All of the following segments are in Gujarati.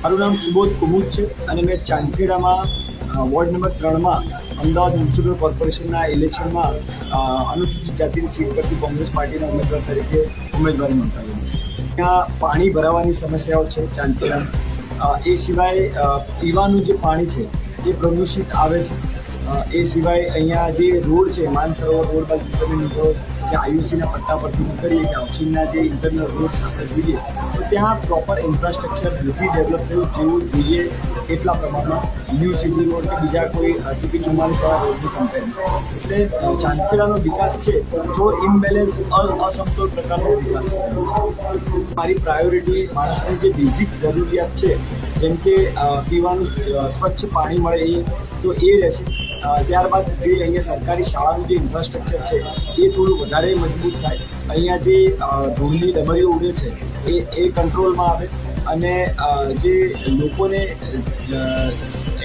મારું નામ સુબોધ કુમુદ છે અને મેં ચાંદખેડામાં વોર્ડ નંબર 3માં અમદાવાદ મ્યુનિસિપલ કોર્પોરેશનના ઇલેક્શનમાં અનુસૂચિત જાતિની સીટ પરથી કોંગ્રેસ પાર્ટીના ઉમેદવાર તરીકે ઉમેદવારી નોંધાવેલી છે। ત્યાં પાણી ભરાવાની સમસ્યાઓ છે ચાંદખેડામાં। એ સિવાય પીવાનું જે પાણી છે એ પ્રદૂષિત આવે છે। એ સિવાય અહીંયા જે રોડ છે માનસરોવર રોડ બાજુ તમે નીકળો કે આયુસીના પટ્ટા પરથી નીકળીએ કે હાઉસિંગના જે ઇન્ટરનલ રોડ આપણે જોઈએ તો ત્યાં પ્રોપર ઇન્ફ્રાસ્ટ્રક્ચર નથી ડેવલપ થયું જેવું જોઈએ એટલા પ્રમાણમાં ન્યૂ સિટી રોડ કે બીજા કોઈ ટીપી 44 રોડની કમ્પેરમાં। એટલે ચાંદખેડાનો વિકાસ છે તો ઇમ્બેલેન્સ અસમતોલ પ્રકારનો વિકાસ છે। મારી પ્રાયોરિટી માણસની જે બેઝિક જરૂરિયાત છે જેમ કે પીવાનું સ્વચ્છ પાણી મળે તો એ રહેશે। ત્યારબાદ જે અહીંયા સરકારી શાળાનું જે ઇન્ફ્રાસ્ટ્રક્ચર છે એ થોડું વધારે મજબૂત થાય। અહીંયા જે ધૂળની ડબરીઓ ઉડે છે એ કંટ્રોલમાં આવે અને જે લોકોને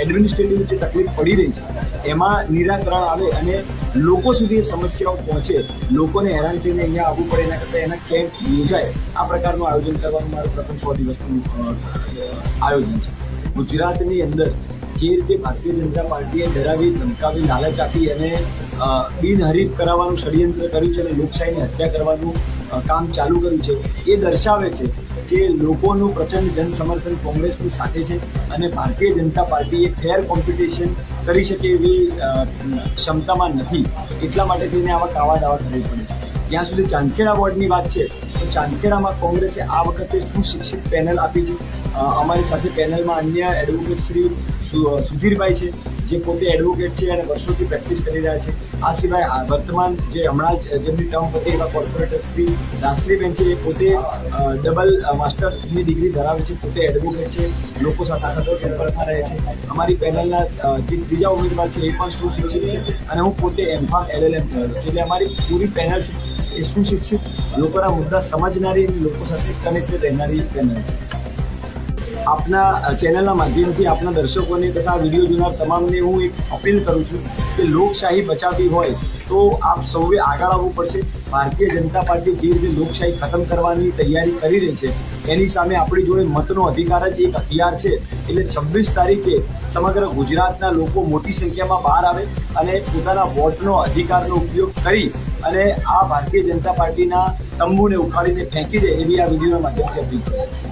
એડમિનિસ્ટ્રેટિવ જે તકલીફ પડી રહી છે એમાં નિરાકરણ આવે અને લોકો સુધી એ સમસ્યાઓ પહોંચે, લોકોને હેરાન થઈને અહીંયા આવવું પડે એના કરતાં એના કેમ્પ યોજાય આ પ્રકારનું આયોજન કરવાનું મારું પ્રથમ 100 દિવસનું આયોજન છે। ગુજરાતની અંદર જે રીતે ભારતીય જનતા પાર્ટીએ ડરાવી ધમકાવી લાલચ આપી અને બિનહરીફ કરાવવાનું ષડયંત્ર કર્યું છે અને લોકશાહીની હત્યા કરવાનું કામ ચાલુ કર્યું છે એ દર્શાવે છે કે લોકોનું પ્રચંડ જનસમર્થન કોંગ્રેસની સાથે છે અને ભારતીય જનતા પાર્ટી એ ફેર કોમ્પિટિશન કરી શકે એવી ક્ષમતામાં નથી। એટલા માટે થઈને આવા કાવા દાવા કરવી પડે છે। જ્યાં સુધી ચાંદખેડા વોર્ડની વાત છે તો ચાંદખેડામાં કોંગ્રેસે આ વખતે સુશિક્ષિત પેનલ આપી છે। અમારી સાથે પેનલમાં અન્ય એડવોકેટ શ્રી સુધીરભાઈ છે જે પોતે એડવોકેટ છે અને વર્ષોથી પ્રેક્ટિસ કરી રહ્યા છે। આ સિવાય વર્તમાન જે હમણાં જ જેમની ટર્મ હતી એવા કોર્પોરેટર શ્રી રાજશ્રીબેન છે એ પોતે ડબલ માસ્ટર્સની ડિગ્રી ધરાવે છે, પોતે એડવોકેટ છે, લોકો સાથે સતત સંપર્કમાં રહે છે। અમારી પેનલના જે ત્રીજા ઉમેદવાર છે એ પણ સુશિક્ષિત છે અને હું પોતે એમફાર્મ LLM થયેલો છું। એટલે અમારી પૂરી પેનલ છે એ સુશિક્ષિત લોકોના મુદ્દા સમજનારી લોકો સાથે કનેક્ટેડ રહેનારી પેનલ છે। આપના ચેનલના માધ્યમથી આપના દર્શકોને તથા વિડીયો જોનાર તમામને હું એક અપીલ કરું છું કે લોકશાહી બચાવવી હોય તો આપ સૌએ આગળ આવવું પડશે। ભારતીય જનતા પાર્ટી જે રીતે લોકશાહી ખતમ કરવાની તૈયારી કરી રહી છે એની સામે આપણી જોડે મતનો અધિકાર જ એક હથિયાર છે। એટલે 26 તારીખે સમગ્ર ગુજરાતના લોકો મોટી સંખ્યામાં બહાર આવે અને પોતાના વોટનો અધિકારનો ઉપયોગ કરી અને આ ભારતીય જનતા પાર્ટીના તંબુને ઉખાડીને ફેંકી દે એવી આ વિડીયોના માધ્યમથી અપીલ કરું છું।